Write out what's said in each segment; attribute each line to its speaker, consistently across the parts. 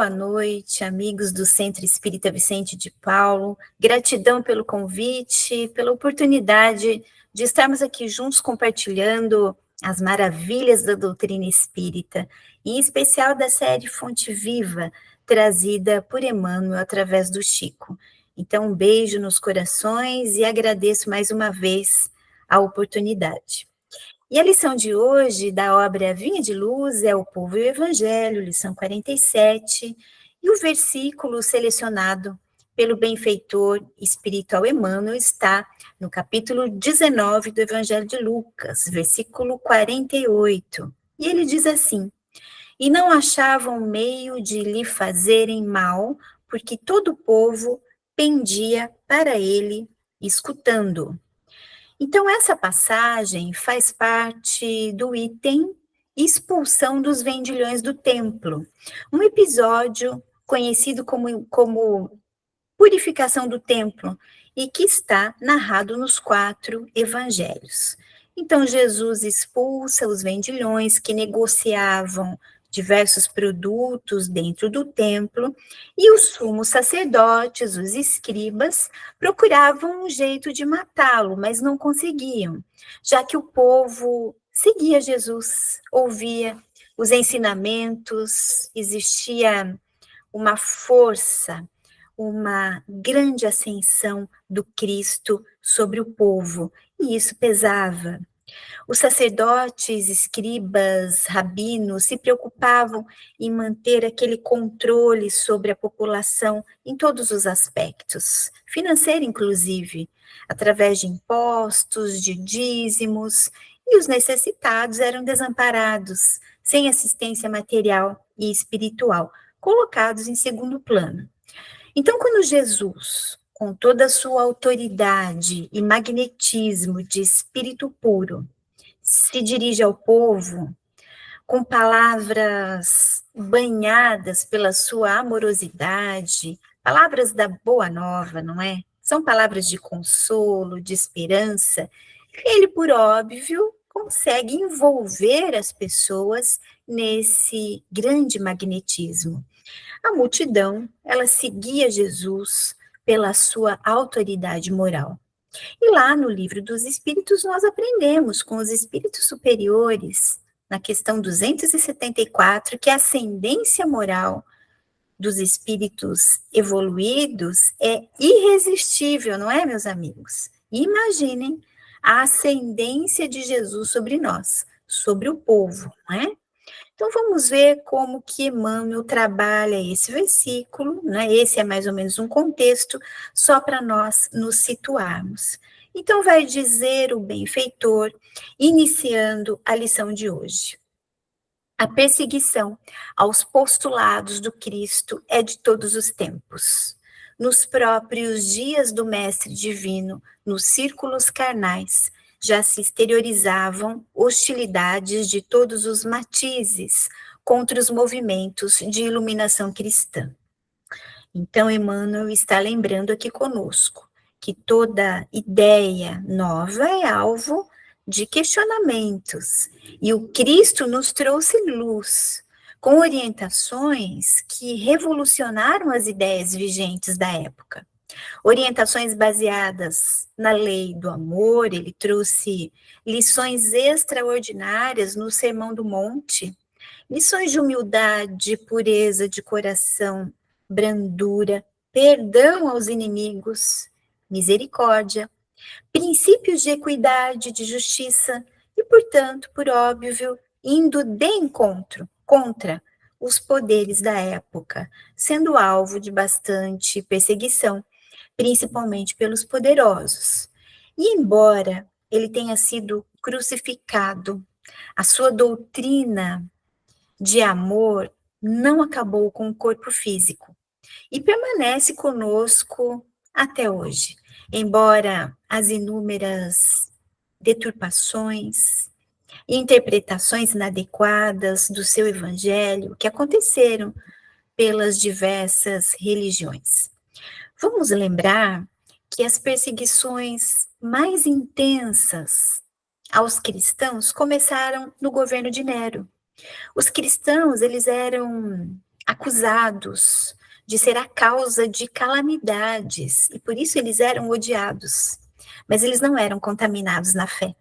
Speaker 1: boa noite, amigos do Centro Espírita Vicente de Paulo. Gratidão pelo convite, pela oportunidade de estarmos aqui juntos compartilhando as maravilhas da doutrina espírita, em especial da série Fonte Viva, trazida por Emmanuel através do Chico. Então, um beijo nos corações e agradeço mais uma vez a oportunidade. E a lição de hoje da obra Vinha de Luz é O Povo e o Evangelho, lição 47, e o versículo selecionado pelo benfeitor espiritual Emmanuel está no capítulo 19 do Evangelho de Lucas, versículo 48. E ele diz assim: E não achavam meio de lhe fazerem mal, porque todo o povo pendia para ele, escutando. Então, essa passagem faz parte do item expulsão dos vendilhões do templo, um episódio conhecido como purificação do templo e que está narrado nos 4 evangelhos. Então, Jesus expulsa os vendilhões que negociavam diversos produtos dentro do templo, e os sumos sacerdotes, os escribas, procuravam um jeito de matá-lo, mas não conseguiam, já que o povo seguia Jesus, ouvia os ensinamentos, existia uma força, uma grande ascensão do Cristo sobre o povo, e isso pesava. Os sacerdotes, escribas, rabinos se preocupavam em manter aquele controle sobre a população em todos os aspectos, financeiro inclusive, através de impostos, de dízimos, e os necessitados eram desamparados, sem assistência material e espiritual, colocados em segundo plano. Então, quando Jesus, com toda a sua autoridade e magnetismo de espírito puro, se dirige ao povo com palavras banhadas pela sua amorosidade, palavras da boa nova, não é? São palavras de consolo, de esperança. Ele, por óbvio, consegue envolver as pessoas nesse grande magnetismo. A multidão, ela seguia Jesus pela sua autoridade moral. E lá no Livro dos Espíritos nós aprendemos com os espíritos superiores, na questão 274, que a ascendência moral dos espíritos evoluídos é irresistível, não é, meus amigos? Imaginem a ascendência de Jesus sobre nós, sobre o povo, não é? Então, vamos ver como que Emmanuel trabalha esse versículo, né? Esse é mais ou menos um contexto, só para nós nos situarmos. Então, vai dizer o benfeitor, iniciando a lição de hoje. A perseguição aos postulados do Cristo é de todos os tempos. Nos próprios dias do Mestre Divino, nos círculos carnais, já se exteriorizavam hostilidades de todos os matizes contra os movimentos de iluminação cristã. Então, Emmanuel está lembrando aqui conosco que toda ideia nova é alvo de questionamentos, e o Cristo nos trouxe luz, com orientações que revolucionaram as ideias vigentes da época. Orientações baseadas na lei do amor, ele trouxe lições extraordinárias no Sermão do Monte, lições de humildade, pureza de coração, brandura, perdão aos inimigos, misericórdia, princípios de equidade, de justiça e, portanto, por óbvio, indo de encontro contra os poderes da época, sendo alvo de bastante perseguição, principalmente pelos poderosos. E embora ele tenha sido crucificado, a sua doutrina de amor não acabou com o corpo físico e permanece conosco até hoje, embora as inúmeras deturpações, interpretações inadequadas do seu evangelho que aconteceram pelas diversas religiões. Vamos lembrar que as perseguições mais intensas aos cristãos começaram no governo de Nero. Os cristãos, eles eram acusados de ser a causa de calamidades, e por isso eles eram odiados. Mas eles não eram contaminados na fé.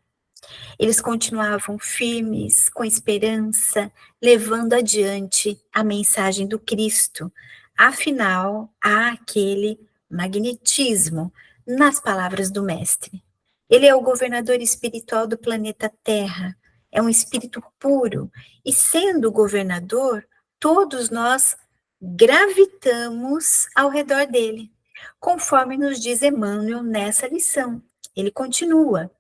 Speaker 1: Eles continuavam firmes, com esperança, levando adiante a mensagem do Cristo. Afinal, há aquele magnetismo nas palavras do Mestre. Ele é o governador espiritual do planeta Terra, é um espírito puro, e sendo o governador, todos nós gravitamos ao redor dele, conforme nos diz Emmanuel nessa lição. Ele continua: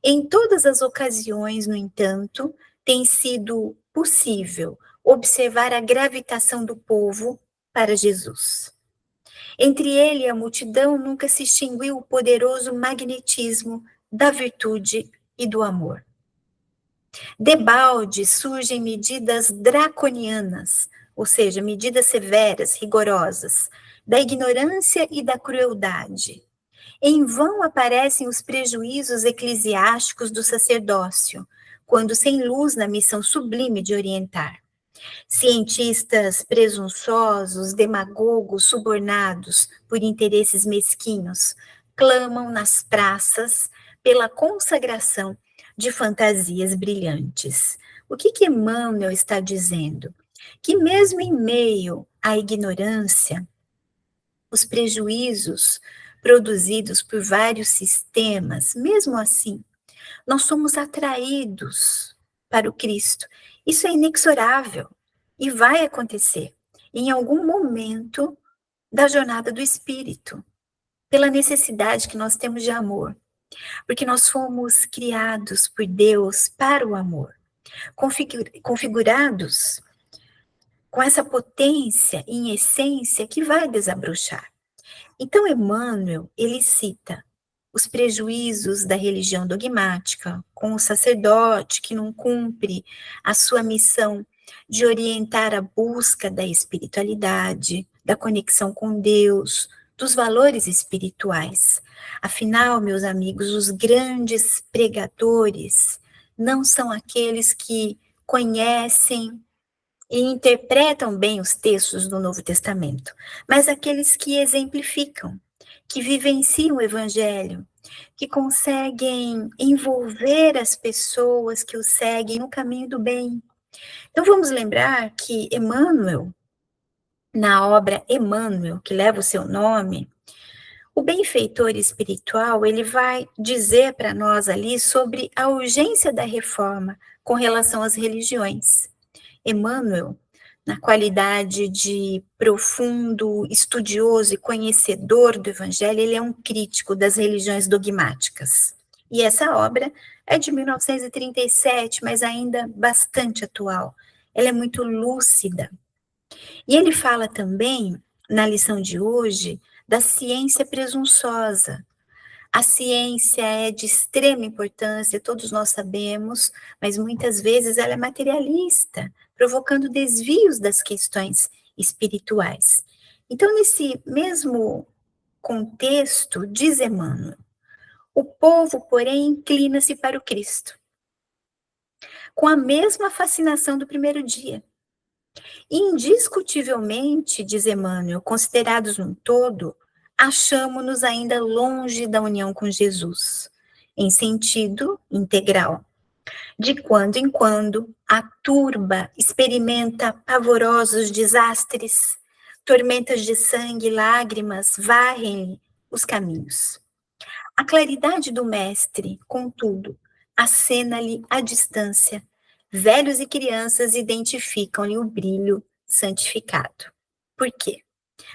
Speaker 1: em todas as ocasiões, no entanto, tem sido possível observar a gravitação do povo para Jesus. Entre ele e a multidão nunca se extinguiu o poderoso magnetismo da virtude e do amor. Debalde surgem medidas draconianas, ou seja, medidas severas, rigorosas, da ignorância e da crueldade. Em vão aparecem os prejuízos eclesiásticos do sacerdócio, quando sem luz na missão sublime de orientar. Cientistas presunçosos, demagogos, subornados por interesses mesquinhos, clamam nas praças pela consagração de fantasias brilhantes. O que Emmanuel está dizendo? Que mesmo em meio à ignorância, os prejuízos produzidos por vários sistemas, mesmo assim, nós somos atraídos para o Cristo. Isso é inexorável e vai acontecer em algum momento da jornada do Espírito, pela necessidade que nós temos de amor, porque nós fomos criados por Deus para o amor, configurados com essa potência em essência que vai desabrochar. Então, Emmanuel, ele cita os prejuízos da religião dogmática, com o sacerdote que não cumpre a sua missão de orientar a busca da espiritualidade, da conexão com Deus, dos valores espirituais. Afinal, meus amigos, os grandes pregadores não são aqueles que conhecem e interpretam bem os textos do Novo Testamento, mas aqueles que exemplificam, que vivenciam o Evangelho, que conseguem envolver as pessoas que o seguem no caminho do bem. Então vamos lembrar que Emmanuel, na obra Emmanuel, que leva o seu nome, o benfeitor espiritual, ele vai dizer para nós ali sobre a urgência da reforma com relação às religiões. Emmanuel, na qualidade de profundo estudioso e conhecedor do Evangelho, ele é um crítico das religiões dogmáticas. E essa obra é de 1937, mas ainda bastante atual. Ela é muito lúcida. E ele fala também, na lição de hoje, da ciência presunçosa. A ciência é de extrema importância, todos nós sabemos, mas muitas vezes ela é materialista, provocando desvios das questões espirituais. Então, nesse mesmo contexto, diz Emmanuel, o povo, porém, inclina-se para o Cristo, com a mesma fascinação do primeiro dia. Indiscutivelmente, diz Emmanuel, considerados um todo, achamo-nos ainda longe da união com Jesus, em sentido integral. De quando em quando, a turba experimenta pavorosos desastres, tormentas de sangue e lágrimas varrem-lhe os caminhos. A claridade do mestre, contudo, acena-lhe à distância. Velhos e crianças identificam-lhe o brilho santificado. Por quê?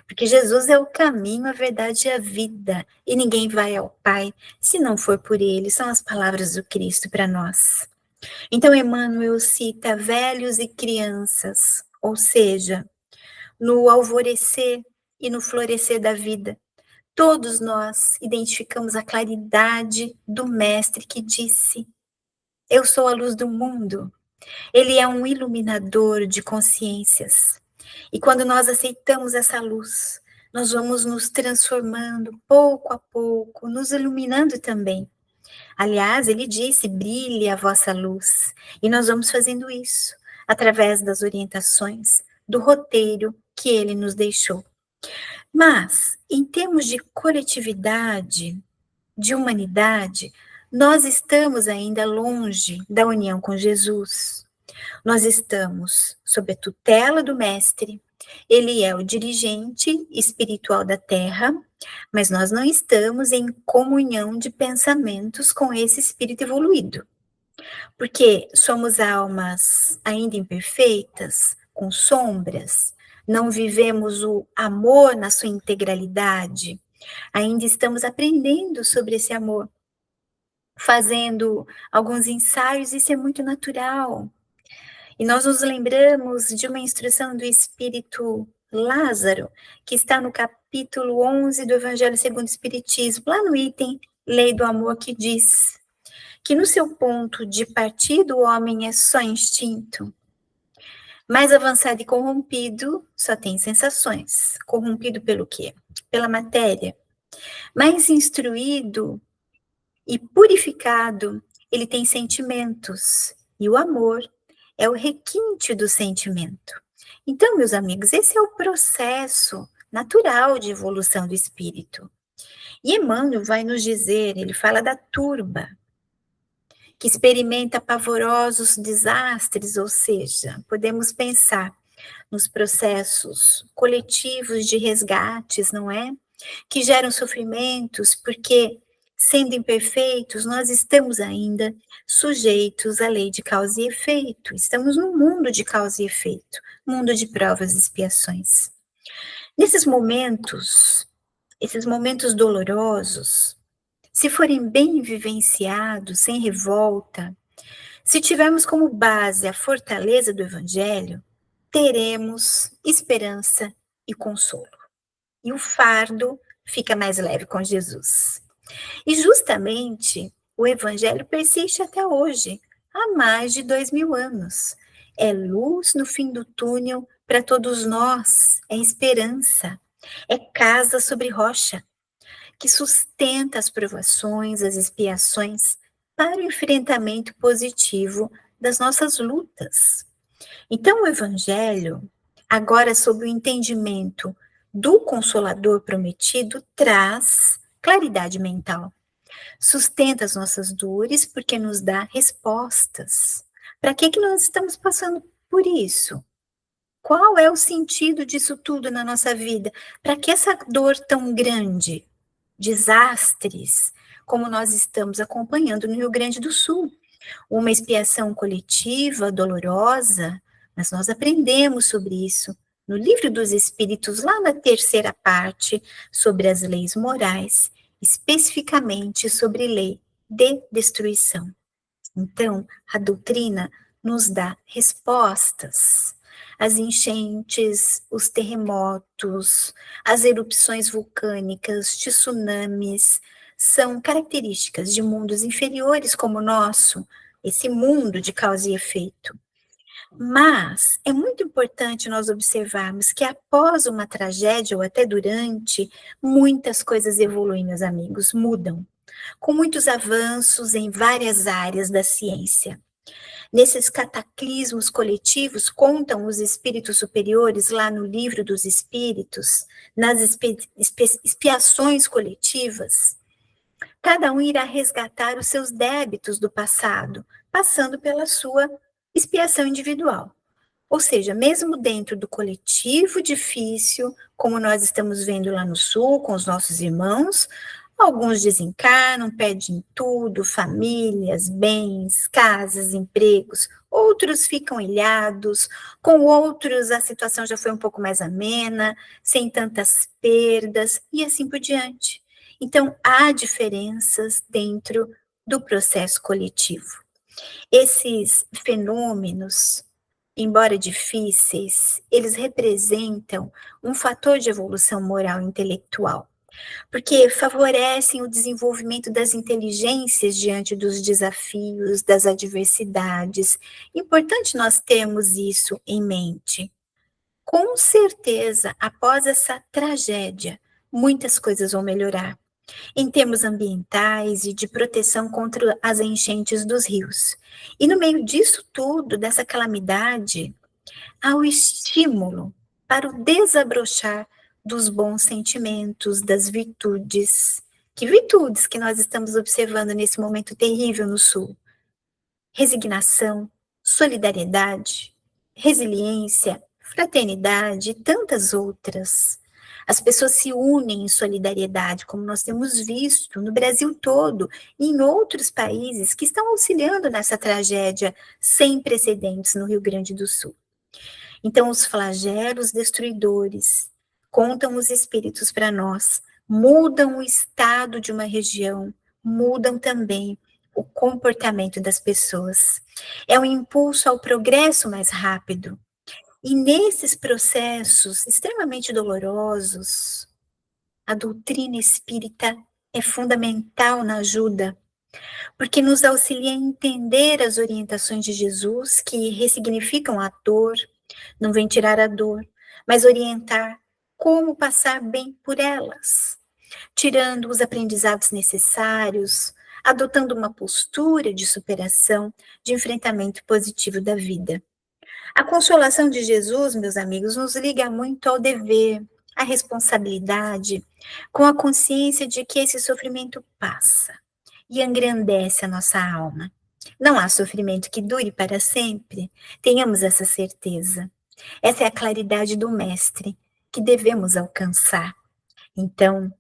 Speaker 1: Porque Jesus é o caminho, a verdade e a vida, e ninguém vai ao Pai se não for por ele. São as palavras do Cristo para nós. Então, Emmanuel cita velhos e crianças, ou seja, no alvorecer e no florescer da vida, todos nós identificamos a claridade do Mestre que disse: eu sou a luz do mundo. Ele é um iluminador de consciências. E quando nós aceitamos essa luz, nós vamos nos transformando pouco a pouco, nos iluminando também. Aliás, ele disse: brilhe a vossa luz. E nós vamos fazendo isso através das orientações do roteiro que ele nos deixou. Mas, em termos de coletividade, de humanidade, nós estamos ainda longe da união com Jesus. Nós estamos sob a tutela do Mestre, ele é o dirigente espiritual da Terra, mas nós não estamos em comunhão de pensamentos com esse espírito evoluído, porque somos almas ainda imperfeitas, com sombras, não vivemos o amor na sua integralidade, ainda estamos aprendendo sobre esse amor, fazendo alguns ensaios, isso é muito natural. E nós nos lembramos de uma instrução do Espírito Lázaro, que está no capítulo 11 do Evangelho segundo o Espiritismo, lá no item Lei do Amor, que diz que no seu ponto de partida o homem é só instinto. Mais avançado e corrompido, só tem sensações. Corrompido pelo quê? Pela matéria. Mais instruído e purificado, ele tem sentimentos. E o amor é o requinte do sentimento. Então, meus amigos, esse é o processo natural de evolução do espírito. E Emmanuel vai nos dizer, ele fala da turba, que experimenta pavorosos desastres, ou seja, podemos pensar nos processos coletivos de resgates, não é? Que geram sofrimentos, porque, sendo imperfeitos, nós estamos ainda sujeitos à lei de causa e efeito. Estamos num mundo de causa e efeito, mundo de provas e expiações. Nesses momentos, esses momentos dolorosos, se forem bem vivenciados, sem revolta, se tivermos como base a fortaleza do Evangelho, teremos esperança e consolo. E o fardo fica mais leve com Jesus. E justamente o Evangelho persiste até hoje, há mais de 2000 anos. É luz no fim do túnel para todos nós, é esperança, é casa sobre rocha, que sustenta as provações, as expiações, para o enfrentamento positivo das nossas lutas. Então, o Evangelho, agora sob o entendimento do Consolador prometido, traz claridade mental, sustenta as nossas dores porque nos dá respostas. Para que nós estamos passando por isso? Qual é o sentido disso tudo na nossa vida? Para que essa dor tão grande? Desastres, como nós estamos acompanhando no Rio Grande do Sul. Uma expiação coletiva, dolorosa, mas nós aprendemos sobre isso no Livro dos Espíritos, lá na terceira parte, sobre as leis morais, especificamente sobre lei de destruição. Então, a doutrina nos dá respostas. As enchentes, os terremotos, as erupções vulcânicas, tsunamis, são características de mundos inferiores como o nosso, esse mundo de causa e efeito. Mas é muito importante nós observarmos que após uma tragédia ou até durante, muitas coisas evoluem, meus amigos, mudam, com muitos avanços em várias áreas da ciência. Nesses cataclismos coletivos, contam os espíritos superiores lá no Livro dos Espíritos, nas expiações coletivas, cada um irá resgatar os seus débitos do passado, passando pela sua expiação individual. Ou seja, mesmo dentro do coletivo difícil, como nós estamos vendo lá no Sul, com os nossos irmãos, alguns desencarnam, perdem tudo, famílias, bens, casas, empregos, outros ficam ilhados, com outros a situação já foi um pouco mais amena, sem tantas perdas, e assim por diante. Então, há diferenças dentro do processo coletivo. Esses fenômenos, embora difíceis, eles representam um fator de evolução moral e intelectual, porque favorecem o desenvolvimento das inteligências diante dos desafios, das adversidades. Importante nós termos isso em mente. Com certeza, após essa tragédia, muitas coisas vão melhorar, em termos ambientais e de proteção contra as enchentes dos rios. E no meio disso tudo, dessa calamidade, ao estímulo para o desabrochar dos bons sentimentos, das virtudes. Que virtudes que nós estamos observando nesse momento terrível no Sul? Resignação, solidariedade, resiliência, fraternidade e tantas outras. As pessoas se unem em solidariedade, como nós temos visto no Brasil todo e em outros países que estão auxiliando nessa tragédia sem precedentes no Rio Grande do Sul. Então, os flagelos destruidores, contam os espíritos para nós, mudam o estado de uma região, mudam também o comportamento das pessoas. É um impulso ao progresso mais rápido. E nesses processos extremamente dolorosos, a doutrina espírita é fundamental na ajuda, porque nos auxilia a entender as orientações de Jesus, que ressignificam a dor, não vem tirar a dor, mas orientar como passar bem por elas, tirando os aprendizados necessários, adotando uma postura de superação, de enfrentamento positivo da vida. A consolação de Jesus, meus amigos, nos liga muito ao dever, à responsabilidade, com a consciência de que esse sofrimento passa e engrandece a nossa alma. Não há sofrimento que dure para sempre, tenhamos essa certeza. Essa é a claridade do Mestre que devemos alcançar. Então,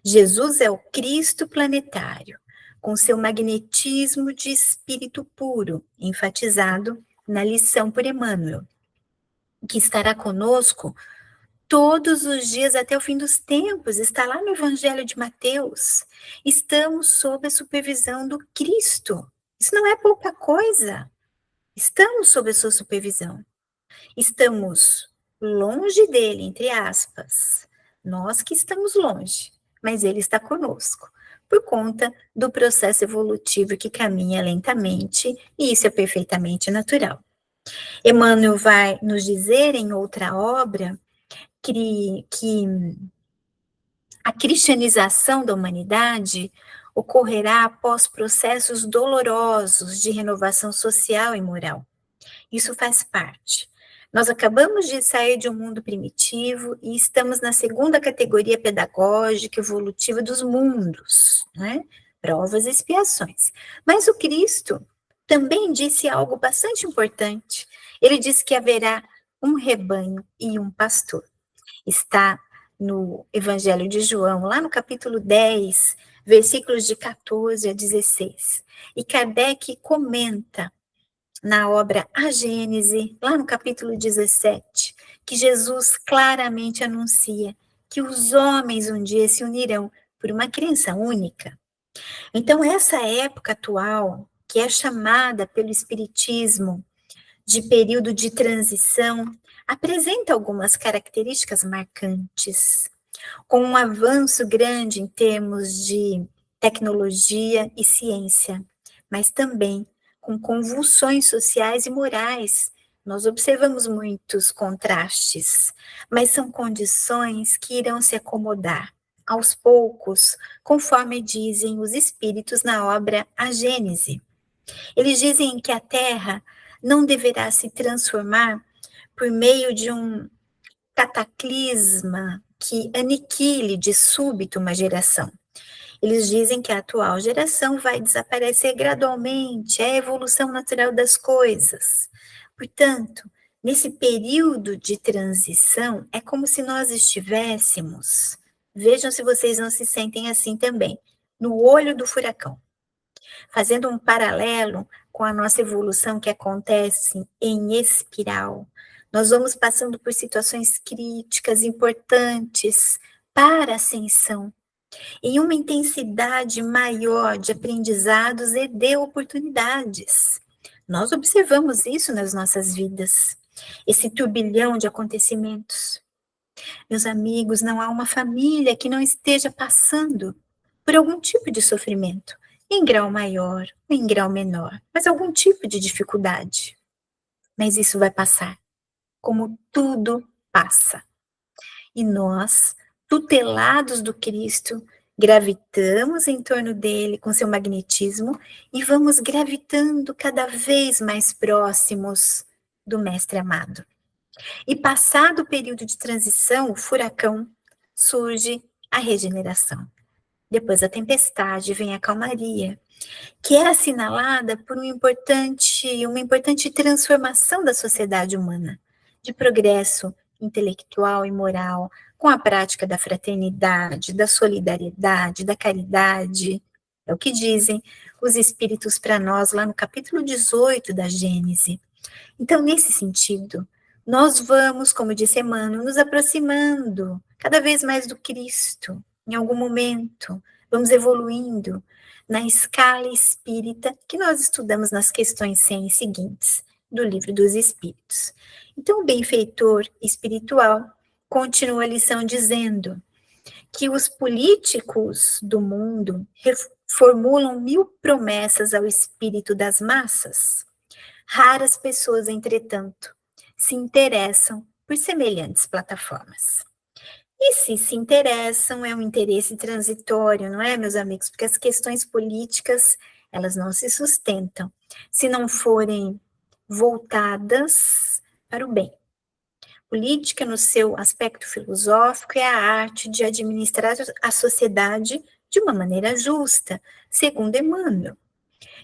Speaker 1: Jesus é o Cristo planetário, com seu magnetismo de espírito puro, enfatizado na lição por Emmanuel, que estará conosco todos os dias até o fim dos tempos, está lá no Evangelho de Mateus. Estamos sob a supervisão do Cristo. Isso não é pouca coisa. Estamos sob a sua supervisão. Estamos longe dele, entre aspas. Nós que estamos longe, mas ele está conosco, por conta do processo evolutivo que caminha lentamente, e isso é perfeitamente natural. Emmanuel vai nos dizer em outra obra que a cristianização da humanidade ocorrerá após processos dolorosos de renovação social e moral. Isso faz parte. Nós acabamos de sair de um mundo primitivo e estamos na segunda categoria pedagógica evolutiva dos mundos, né? Provas e expiações. Mas o Cristo também disse algo bastante importante. Ele disse que haverá um rebanho e um pastor. Está no Evangelho de João, lá no capítulo 10, versículos de 14 a 16. E Kardec comenta na obra A Gênese, lá no capítulo 17, que Jesus claramente anuncia que os homens um dia se unirão por uma criança única. Então, essa época atual, que é chamada pelo Espiritismo de período de transição, apresenta algumas características marcantes, com um avanço grande em termos de tecnologia e ciência, mas também com convulsões sociais e morais. Nós observamos muitos contrastes, mas são condições que irão se acomodar aos poucos, conforme dizem os espíritos na obra A Gênese. Eles dizem que a Terra não deverá se transformar por meio de um cataclisma que aniquile de súbito uma geração. Eles dizem que a atual geração vai desaparecer gradualmente, é a evolução natural das coisas. Portanto, nesse período de transição, é como se nós estivéssemos, vejam se vocês não se sentem assim também, no olho do furacão, fazendo um paralelo com a nossa evolução que acontece em espiral. Nós vamos passando por situações críticas, importantes para a ascensão, em uma intensidade maior de aprendizados e de oportunidades. Nós observamos isso nas nossas vidas, esse turbilhão de acontecimentos. Meus amigos, não há uma família que não esteja passando por algum tipo de sofrimento, em grau maior ou em grau menor, mas algum tipo de dificuldade. Mas isso vai passar, como tudo passa. E nós, tutelados do Cristo, gravitamos em torno dele com seu magnetismo e vamos gravitando cada vez mais próximos do Mestre amado. E passado o período de transição, o furacão, surge a regeneração. Depois da tempestade vem a calmaria, que é assinalada por uma importante transformação da sociedade humana, de progresso intelectual e moral, com a prática da fraternidade, da solidariedade, da caridade. É o que dizem os espíritos para nós lá no capítulo 18 da Gênese. Então, nesse sentido, nós vamos, como disse Emmanuel, nos aproximando cada vez mais do Cristo, em algum momento, vamos evoluindo na escala espírita que nós estudamos nas questões 100 seguintes do Livro dos Espíritos. Então, o benfeitor espiritual continua a lição dizendo que os políticos do mundo formulam 1000 promessas ao espírito das massas. Raras pessoas, entretanto, se interessam por semelhantes plataformas. E se interessam, é um interesse transitório, não é, meus amigos? Porque as questões políticas, elas não se sustentam se não forem voltadas para o bem. Política, no seu aspecto filosófico, é a arte de administrar a sociedade de uma maneira justa, segundo Emmanuel.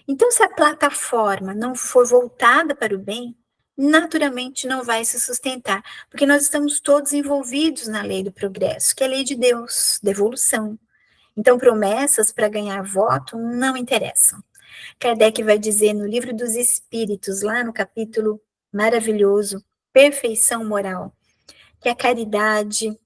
Speaker 1: Então, se a plataforma não for voltada para o bem, naturalmente não vai se sustentar, porque nós estamos todos envolvidos na lei do progresso, que é a lei de Deus, da evolução. Então, promessas para ganhar voto não interessam. Kardec vai dizer no Livro dos Espíritos, lá no capítulo maravilhoso, Perfeição Moral, que a caridade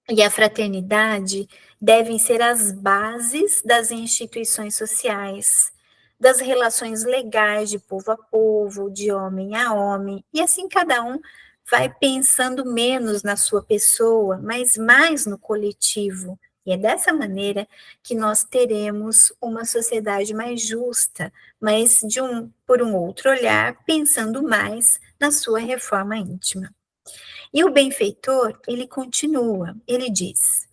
Speaker 1: e a fraternidade devem ser as bases das instituições sociais, das relações legais de povo a povo, de homem a homem, e assim cada um vai pensando menos na sua pessoa, mas mais no coletivo. E é dessa maneira que nós teremos uma sociedade mais justa, mas por um outro olhar, pensando mais na sua reforma íntima. E o benfeitor, ele continua, ele diz: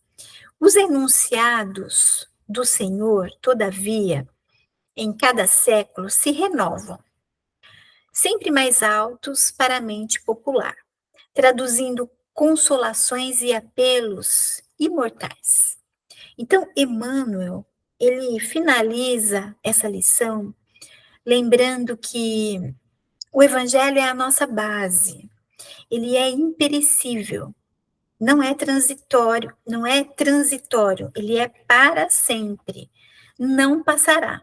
Speaker 1: os enunciados do Senhor, todavia, em cada século se renovam, sempre mais altos para a mente popular, traduzindo consolações e apelos imortais. Então, Emmanuel, ele finaliza essa lição lembrando que o Evangelho é a nossa base, ele é imperecível, não é transitório, ele é para sempre, não passará.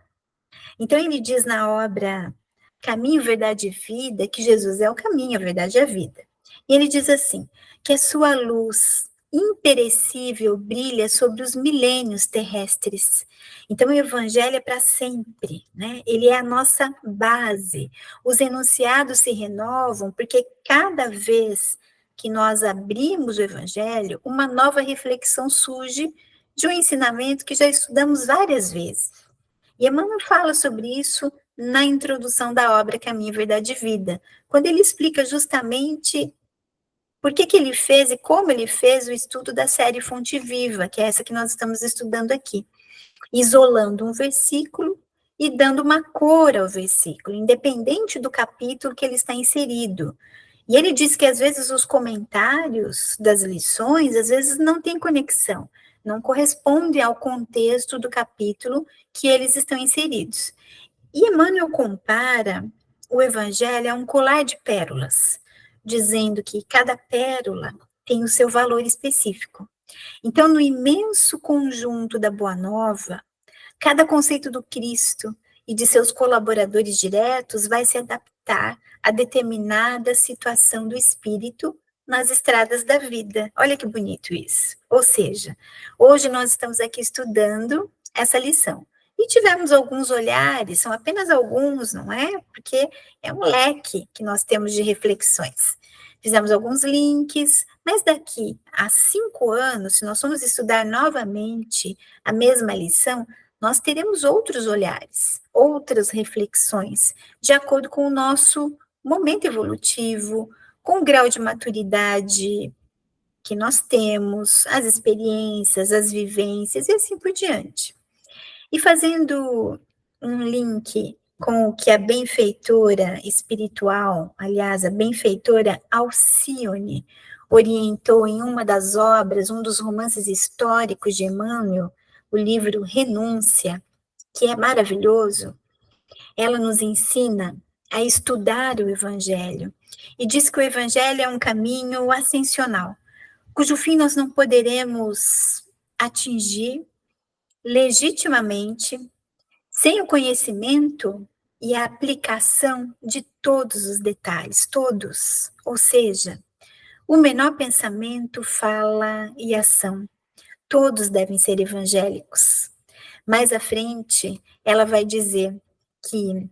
Speaker 1: Então ele diz na obra Caminho, Verdade e Vida, que Jesus é o caminho, a verdade e a vida. E ele diz assim, que a sua luz imperecível brilha sobre os milênios terrestres. Então o evangelho é para sempre, né? Ele é a nossa base. Os enunciados se renovam porque cada vez que nós abrimos o evangelho, uma nova reflexão surge de um ensinamento que já estudamos várias vezes. E Emmanuel fala sobre isso na introdução da obra Caminho, Verdade e Vida, quando ele explica justamente por que ele fez e como ele fez o estudo da série Fonte Viva, que é essa que nós estamos estudando aqui, isolando um versículo e dando uma cor ao versículo, independente do capítulo que ele está inserido. E ele diz que às vezes os comentários das lições, às vezes não têm conexão, não correspondem ao contexto do capítulo que eles estão inseridos. E Emmanuel compara o evangelho a um colar de pérolas, dizendo que cada pérola tem o seu valor específico. Então, no imenso conjunto da Boa Nova, cada conceito do Cristo e de seus colaboradores diretos vai se adaptar a determinada situação do espírito nas estradas da vida. Olha que bonito isso. Ou seja, hoje nós estamos aqui estudando essa lição. E tivemos alguns olhares, são apenas alguns, não é? Porque é um leque que nós temos de reflexões. Fizemos alguns links, mas daqui a 5 anos, se nós formos estudar novamente a mesma lição, nós teremos outros olhares, outras reflexões, de acordo com o nosso momento evolutivo, com o grau de maturidade que nós temos, as experiências, as vivências e assim por diante. E fazendo um link com o que a benfeitora espiritual, aliás, a benfeitora Alcione, orientou em uma das obras, um dos romances históricos de Emmanuel, o livro Renúncia, que é maravilhoso. Ela nos ensina a estudar o Evangelho e diz que o Evangelho é um caminho ascensional, cujo fim nós não poderemos atingir legitimamente sem o conhecimento e a aplicação de todos os detalhes, todos. Ou seja, o menor pensamento, fala e ação, todos devem ser evangélicos. Mais à frente, ela vai dizer que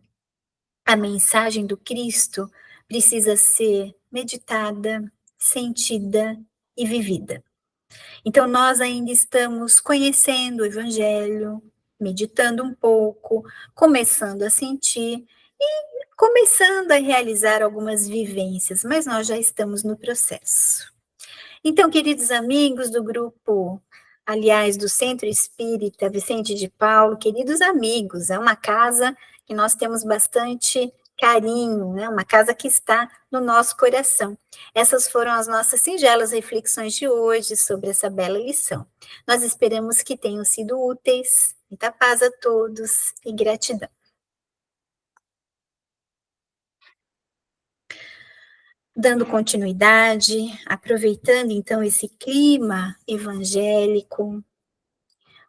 Speaker 1: a mensagem do Cristo precisa ser meditada, sentida e vivida. Então, nós ainda estamos conhecendo o Evangelho, meditando um pouco, começando a sentir e começando a realizar algumas vivências, mas nós já estamos no processo. Então, queridos amigos do grupo, aliás, do Centro Espírita Vicente de Paulo, queridos amigos, é uma casa que nós temos bastante carinho, né? Uma casa que está no nosso coração. Essas foram as nossas singelas reflexões de hoje sobre essa bela lição. Nós esperamos que tenham sido úteis. Muita paz a todos e gratidão. Dando continuidade, aproveitando então esse clima evangélico,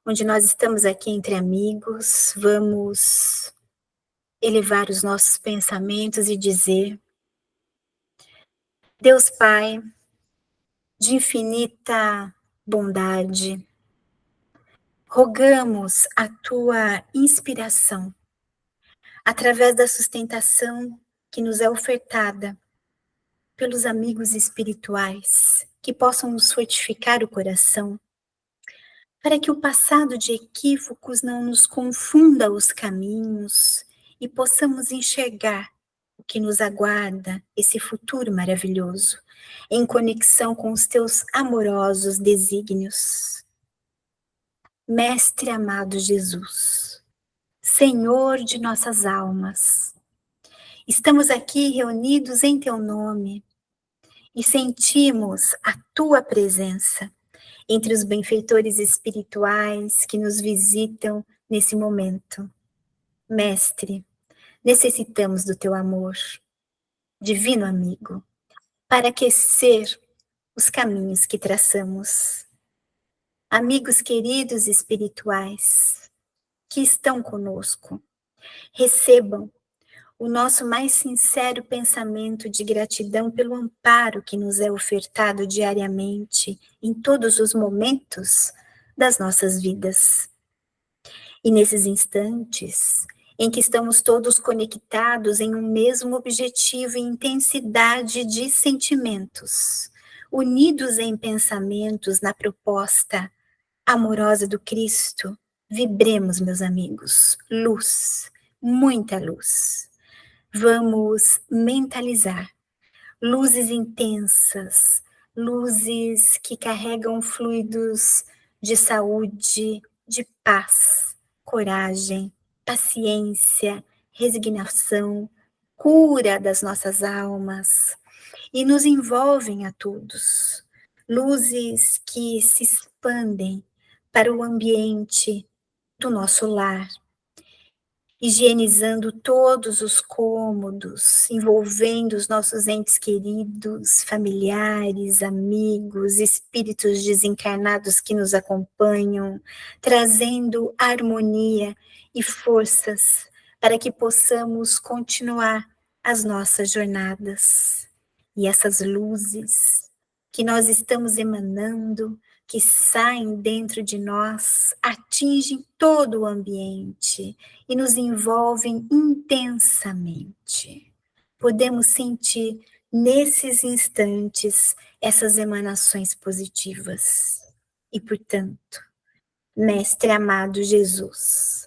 Speaker 1: onde nós estamos aqui entre amigos, vamos elevar os nossos pensamentos e dizer: Deus Pai, de infinita bondade, rogamos a tua inspiração, através da sustentação que nos é ofertada pelos amigos espirituais, que possam nos fortificar o coração, para que o passado de equívocos não nos confunda os caminhos e possamos enxergar o que nos aguarda, esse futuro maravilhoso, em conexão com os teus amorosos desígnios. Mestre amado Jesus, Senhor de nossas almas, estamos aqui reunidos em teu nome e sentimos a tua presença entre os benfeitores espirituais que nos visitam nesse momento. Mestre, necessitamos do teu amor, divino amigo, para aquecer os caminhos que traçamos. Amigos queridos espirituais que estão conosco, recebam o nosso mais sincero pensamento de gratidão pelo amparo que nos é ofertado diariamente em todos os momentos das nossas vidas. E nesses instantes em que estamos todos conectados em um mesmo objetivo e intensidade de sentimentos, unidos em pensamentos na proposta amorosa do Cristo, vibremos, meus amigos, luz, muita luz. Vamos mentalizar luzes intensas, luzes que carregam fluidos de saúde, de paz, coragem, paciência, resignação, cura das nossas almas e nos envolvem a todos. Luzes que se expandem para o ambiente do nosso lar, higienizando todos os cômodos, envolvendo os nossos entes queridos, familiares, amigos, espíritos desencarnados que nos acompanham, trazendo harmonia e forças para que possamos continuar as nossas jornadas. E essas luzes que nós estamos emanando, que saem dentro de nós, atingem todo o ambiente e nos envolvem intensamente. Podemos sentir nesses instantes essas emanações positivas. E, portanto, Mestre amado Jesus,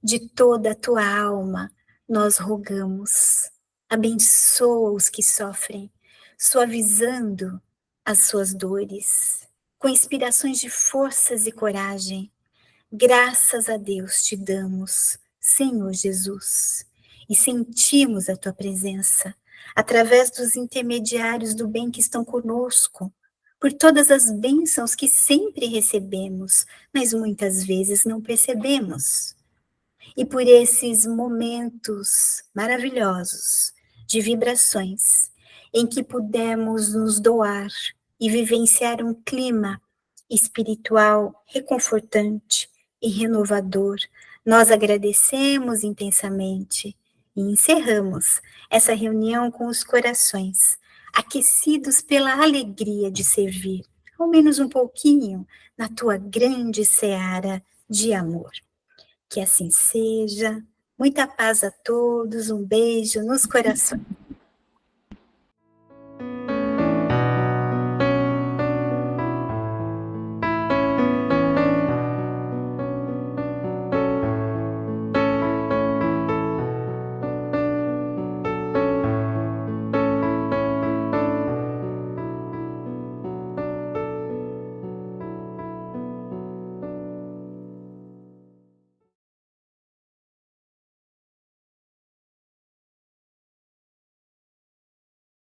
Speaker 1: de toda a tua alma, nós rogamos, abençoa os que sofrem, suavizando as suas dores, com inspirações de forças e coragem. Graças a Deus te damos, Senhor Jesus, e sentimos a tua presença através dos intermediários do bem que estão conosco, por todas as bênçãos que sempre recebemos, mas muitas vezes não percebemos. E por esses momentos maravilhosos de vibrações, em que pudemos nos doar e vivenciar um clima espiritual reconfortante e renovador, nós agradecemos intensamente e encerramos essa reunião com os corações aquecidos pela alegria de servir, ao menos um pouquinho, na tua grande seara de amor. Que assim seja. Muita paz a todos, um beijo nos corações.